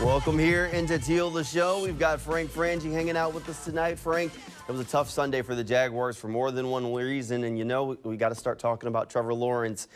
Welcome here into Teal The Show. We've got Frank Frangie hanging out with us tonight. Frank, it was a tough Sunday for the Jaguars for more than one reason, and you know we got to start talking about Trevor Lawrence.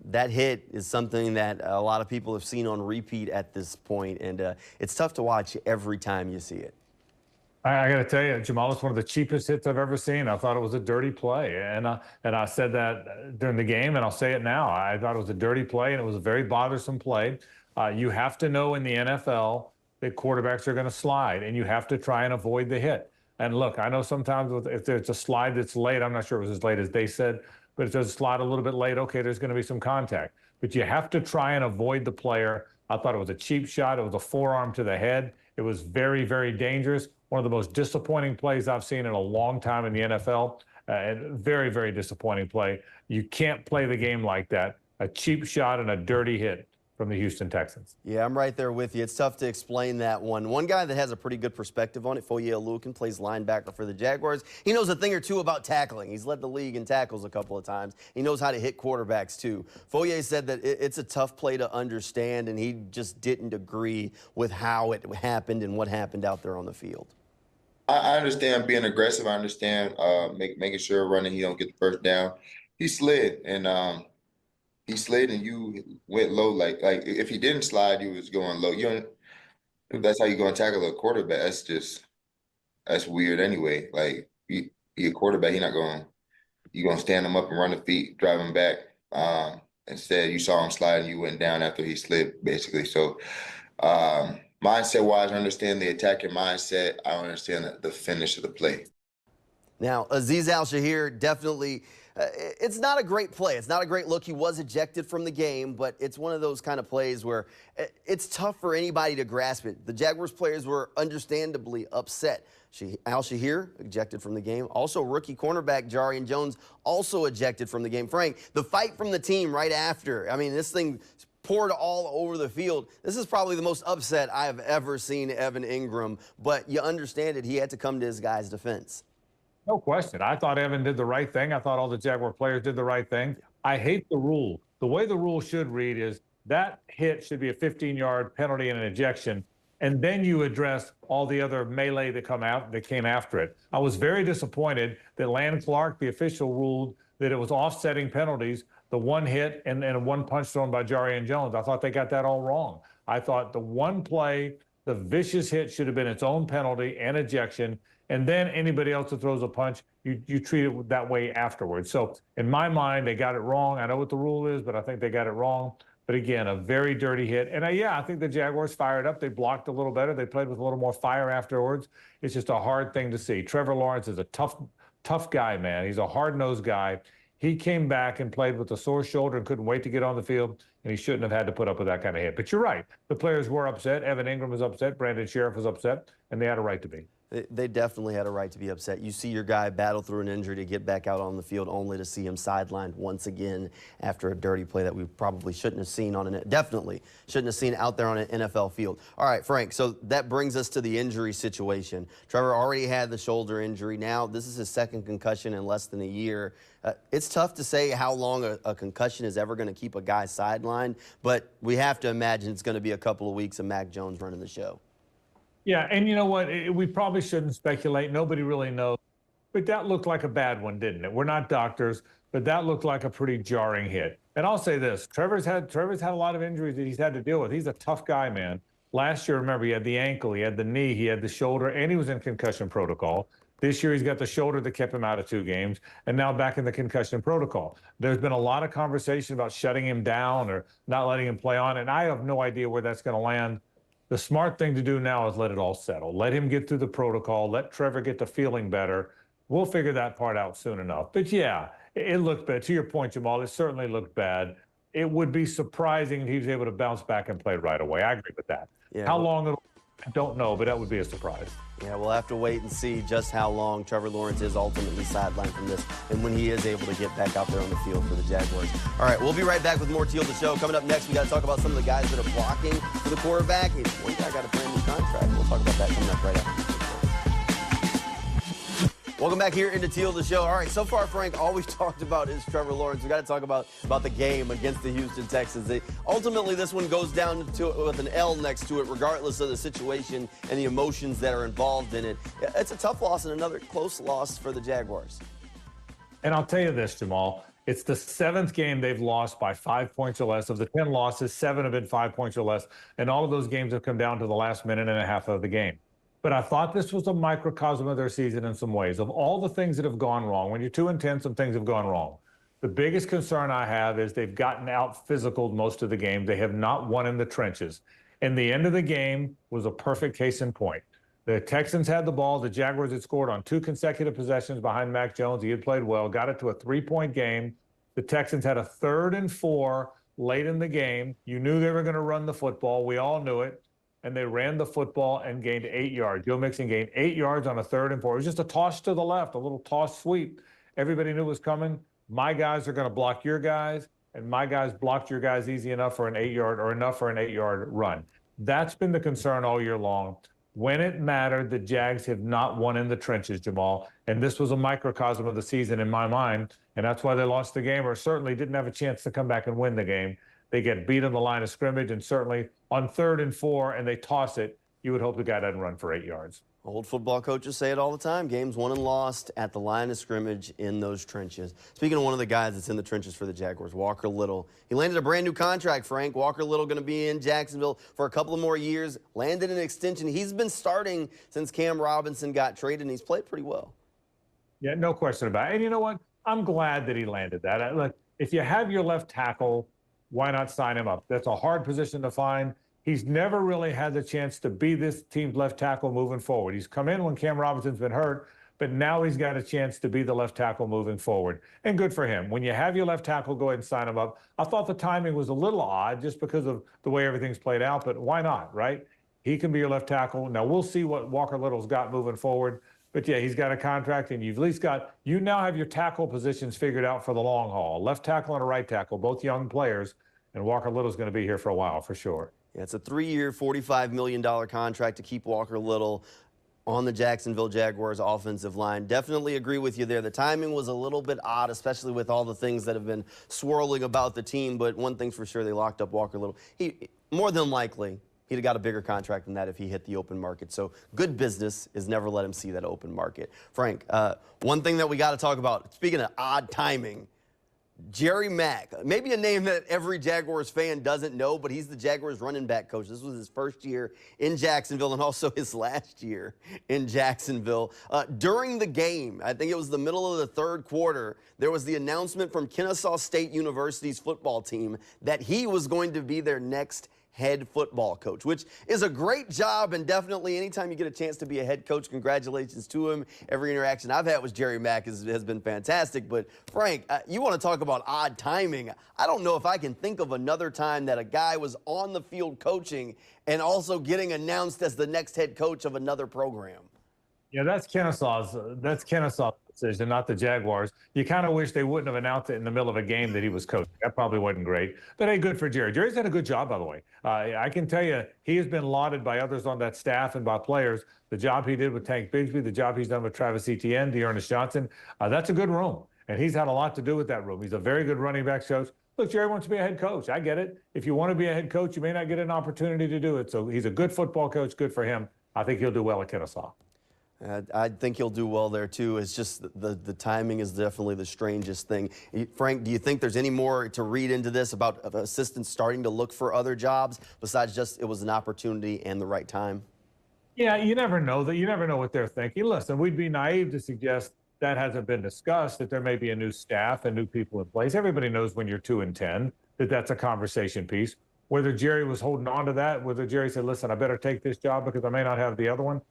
That hit is something that a lot of people have seen on repeat at this point, and it's tough to watch every time you see it. I got to tell you, Jamal, it's one of the cheapest hits I've ever seen. I thought it was a dirty play, and I said that during the game, and I'll say it now. I thought it was a dirty play, and it was a very bothersome play. You have to know in the NFL that quarterbacks are going to slide, and you have to try and avoid the hit. And look, I know sometimes if there's a slide that's late, I'm not sure it was as late as they said, but if there's a slide a little bit late, okay, there's going to be some contact. But you have to try and avoid the player. I thought it was a cheap shot. It was a forearm to the head. It was very, very dangerous. One of the most disappointing plays I've seen in a long time in the NFL. And very, very disappointing play. You can't play the game like that. A cheap shot and a dirty hit from the Houston Texans. Yeah, I'm right there with you. It's tough to explain that one. One guy that has a pretty good perspective on it, Foye Oluokun, plays linebacker for the Jaguars. He knows a thing or two about tackling. He's led the league in tackles a couple of times. He knows how to hit quarterbacks, too. Foye said that it's a tough play to understand, and he just didn't agree with how it happened and what happened out there on the field. I understand being aggressive. I understand making sure running he don't get the first down. He slid, and you went low. Like if he didn't slide, you was going low. You don't. If that's how you go and tackle a quarterback, that's weird anyway. Like he a quarterback, you gonna stand him up and run the feet, drive him back. Instead, you saw him slide and you went down after he slid, basically. So mindset-wise, I understand the attacking mindset. I don't understand the finish of the play. Now, Azeez Al-Shaair definitely, it's not a great play. It's not a great look. He was ejected from the game, but it's one of those kind of plays where it's tough for anybody to grasp it. The Jaguars players were understandably upset. Al-Shaair ejected from the game. Also, rookie cornerback Jarian Jones also ejected from the game. Frank, the fight from the team right after, I mean, this thing poured all over the field. This is probably the most upset I have ever seen Evan Ingram, but you understand it. He had to come to his guy's defense. No question. I thought Evan did the right thing. I thought all the Jaguar players did the right thing. I hate the rule. The way the rule should read is that hit should be a 15-yard penalty and an ejection, and then you address all the other melee that came after it. I was very disappointed that Landon Clark, the official, ruled that it was offsetting penalties, the one hit and one punch thrown by Jarian Jones. I thought they got that all wrong. I thought the one play, the vicious hit, should have been its own penalty and ejection, and then anybody else that throws a punch, you treat it that way afterwards. So in my mind, they got it wrong. I know what the rule is, but I think they got it wrong. But again, a very dirty hit. And I think the Jaguars fired up. They blocked a little better. They played with a little more fire afterwards. It's just a hard thing to see. Trevor Lawrence is a tough guy, man. He's a hard-nosed guy. He came back and played with a sore shoulder and couldn't wait to get on the field, and he shouldn't have had to put up with that kind of hit. But you're right. The players were upset. Evan Ingram was upset. Brandon Sheriff was upset, and they had a right to be. They definitely had a right to be upset. You see your guy battle through an injury to get back out on the field only to see him sidelined once again after a dirty play that we probably shouldn't have seen definitely shouldn't have seen out there on an NFL field. All right, Frank, so that brings us to the injury situation. Trevor already had the shoulder injury. Now this is his second concussion in less than a year. It's tough to say how long a concussion is ever going to keep a guy sidelined, but we have to imagine it's going to be a couple of weeks of Mac Jones running the show. Yeah, and you know what? We probably shouldn't speculate. Nobody really knows. But that looked like a bad one, didn't it? We're not doctors, but that looked like a pretty jarring hit. And I'll say this, Trevor's had a lot of injuries that he's had to deal with. He's a tough guy, man. Last year, remember, he had the ankle, he had the knee, he had the shoulder, and he was in concussion protocol. This year, he's got the shoulder that kept him out of 2 games, and now back in the concussion protocol. There's been a lot of conversation about shutting him down or not letting him play on, and I have no idea where that's going to land. The smart thing to do now is let it all settle. Let him get through the protocol. Let Trevor get to feeling better. We'll figure that part out soon enough. But yeah, it looked bad. To your point, Jamal, it certainly looked bad. It would be surprising if he was able to bounce back and play right away. I agree with that. Yeah, how long it'll, I don't know, but that would be a surprise. Yeah, we'll have to wait and see just how long Trevor Lawrence is ultimately sidelined from this and when he is able to get back out there on the field for the Jaguars. All right, we'll be right back with more Teal The Show. Coming up next, we got to talk about some of the guys that are blocking for the quarterback. One guy got a brand new contract. We'll talk about that coming up right after. Welcome back here into Teal The Show. All right, so far, Frank, all we've talked about is Trevor Lawrence. We got to talk about the game against the Houston Texans. Ultimately, this one goes down to with an L next to it, regardless of the situation and the emotions that are involved in it. It's a tough loss and another close loss for the Jaguars. And I'll tell you this, Jamal. It's the 7th game they've lost by 5 points or less. Of the 10 losses, 7 have been 5 points or less. And all of those games have come down to the last minute and a half of the game. But I thought this was a microcosm of their season in some ways. Of all the things that have gone wrong, when you're 2-10, some things have gone wrong. The biggest concern I have is they've gotten out physicaled most of the game. They have not won in the trenches. And the end of the game was a perfect case in point. The Texans had the ball. The Jaguars had scored on 2 consecutive possessions behind Mack Jones. He had played well, got it to a 3-point game. The Texans had a 3rd and 4 late in the game. You knew they were going to run the football. We all knew it. And they ran the football and gained 8 yards. Joe Mixon gained 8 yards on a 3rd and 4. It was just a toss to the left, a little toss sweep. Everybody knew it was coming. My guys are going to block your guys, and my guys blocked your guys easy enough for an 8-yard or enough for an 8-yard run. That's been the concern all year long. When it mattered, the Jags have not won in the trenches, Jamal. And this was a microcosm of the season in my mind. And that's why they lost the game, or certainly didn't have a chance to come back and win the game. They get beat on the line of scrimmage, and certainly on 3rd and 4, and they toss it, you would hope the guy doesn't run for 8 yards. Old football coaches say it all the time. Games won and lost at the line of scrimmage in those trenches. Speaking of one of the guys that's in the trenches for the Jaguars, Walker Little. He landed a brand new contract, Frank. Walker Little going to be in Jacksonville for a couple of more years. Landed an extension. He's been starting since Cam Robinson got traded, and he's played pretty well. Yeah, no question about it. And you know what? I'm glad that he landed that. Look, if you have your left tackle, why not sign him up? That's a hard position to find. He's never really had the chance to be this team's left tackle moving forward. He's come in when Cam Robinson's been hurt, but now he's got a chance to be the left tackle moving forward. And good for him. When you have your left tackle, go ahead and sign him up. I thought the timing was a little odd just because of the way everything's played out, but why not, right? He can be your left tackle. Now, we'll see what Walker Little's got moving forward. But, yeah, he's got a contract, and you've at least got – you now have your tackle positions figured out for the long haul. Left tackle and a right tackle, both young players, and Walker Little's going to be here for a while for sure. Yeah, it's a 3-year, $45 million contract to keep Walker Little on the Jacksonville Jaguars offensive line. Definitely agree with you there. The timing was a little bit odd, especially with all the things that have been swirling about the team. But one thing's for sure, they locked up Walker Little. He, more than likely, he'd have got a bigger contract than that if he hit the open market. So good business is never let him see that open market. Frank, one thing that we got to talk about, speaking of odd timing, Jerry Mack, maybe a name that every Jaguars fan doesn't know, but he's the Jaguars running back coach. This was his first year in Jacksonville and also his last year in Jacksonville. During the game, I think it was the middle of the 3rd quarter, there was the announcement from Kennesaw State University's football team that he was going to be their next head football coach, which is a great job, and definitely anytime you get a chance to be a head coach, congratulations to him. Every interaction I've had with Jerry Mack has been fantastic. But Frank, you want to talk about odd timing. I don't know if I can think of another time that a guy was on the field coaching and also getting announced as the next head coach of another program. Yeah, that's Kennesaw's decision, not the Jaguars. You kind of wish they wouldn't have announced it in the middle of a game that he was coaching. That probably wasn't great. But hey, good for Jerry. Jerry's done a good job, by the way. I can tell you, he has been lauded by others on that staff and by players. The job he did with Tank Bigsby, the job he's done with Travis Etienne, Dearness Johnson, that's a good room. And he's had a lot to do with that room. He's a very good running backs coach. Look, Jerry wants to be a head coach. I get it. If you want to be a head coach, you may not get an opportunity to do it. So he's a good football coach. Good for him. I think he'll do well at Kennesaw. I think he'll do well there, too. It's just the timing is definitely the strangest thing. Frank, do you think there's any more to read into this about assistants starting to look for other jobs besides just it was an opportunity and the right time? Yeah, you never know that. You never know what they're thinking. Listen, we'd be naive to suggest that hasn't been discussed, that there may be a new staff and new people in place. Everybody knows when you're 2-10 that that's a conversation piece. Whether Jerry was holding on to that, whether Jerry said, listen, I better take this job because I may not have the other one.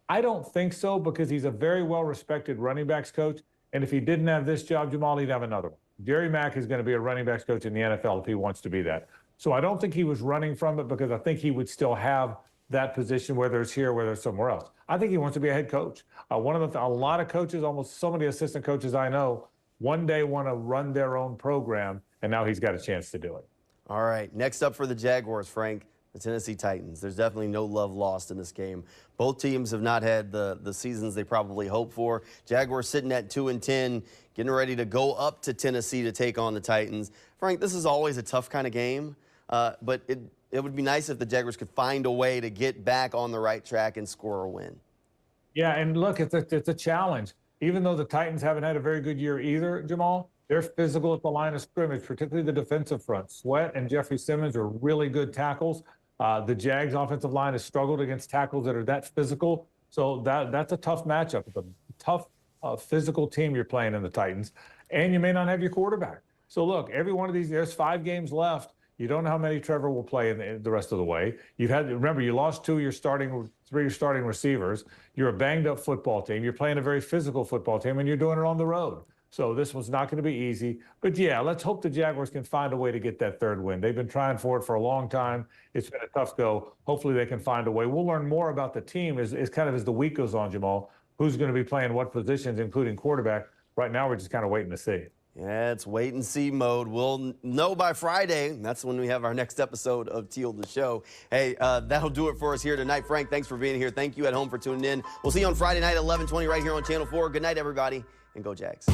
I don't think so, because he's a very well-respected running backs coach. And if he didn't have this job, Jamal, he'd have another one. Jerry Mack is going to be a running backs coach in the NFL if he wants to be that. So I don't think he was running from it, because I think he would still have that position, whether it's here, whether it's somewhere else. I think he wants to be a head coach. A lot of coaches, almost so many assistant coaches I know, one day want to run their own program, and now he's got a chance to do it. All right, next up for the Jaguars, Frank, the Tennessee Titans. There's definitely no love lost in this game. Both teams have not had the seasons they probably hoped for. Jaguars sitting at 2-10, getting ready to go up to Tennessee to take on the Titans. Frank, this is always a tough kind of game, but it would be nice if the Jaguars could find a way to get back on the right track and score a win. Yeah, and look, it's a challenge. Even though the Titans haven't had a very good year either, Jamal, they're physical at the line of scrimmage, particularly the defensive front. Sweat and Jeffrey Simmons are really good tackles. The Jags offensive line has struggled against tackles that are that physical. So that's a tough matchup. It's a tough physical team you're playing in the Titans. And you may not have your quarterback. So look, every one of these, there's 5 games left. You don't know how many Trevor will play in the rest of the way. Remember, you lost 3 of your starting receivers. You're a banged-up football team. You're playing a very physical football team, and you're doing it on the road. So this one's not going to be easy. But, yeah, let's hope the Jaguars can find a way to get that 3rd win. They've been trying for it for a long time. It's been a tough go. Hopefully they can find a way. We'll learn more about the team as the week goes on, Jamal, who's going to be playing what positions, including quarterback. Right now we're just kind of waiting to see. Yeah, it's wait and see mode. We'll know by Friday. That's when we have our next episode of Teal the Show. Hey, that'll do it for us here tonight. Frank, thanks for being here. Thank you at home for tuning in. We'll see you on Friday night at 11:20 right here on Channel 4. Good night, everybody, and go Jags.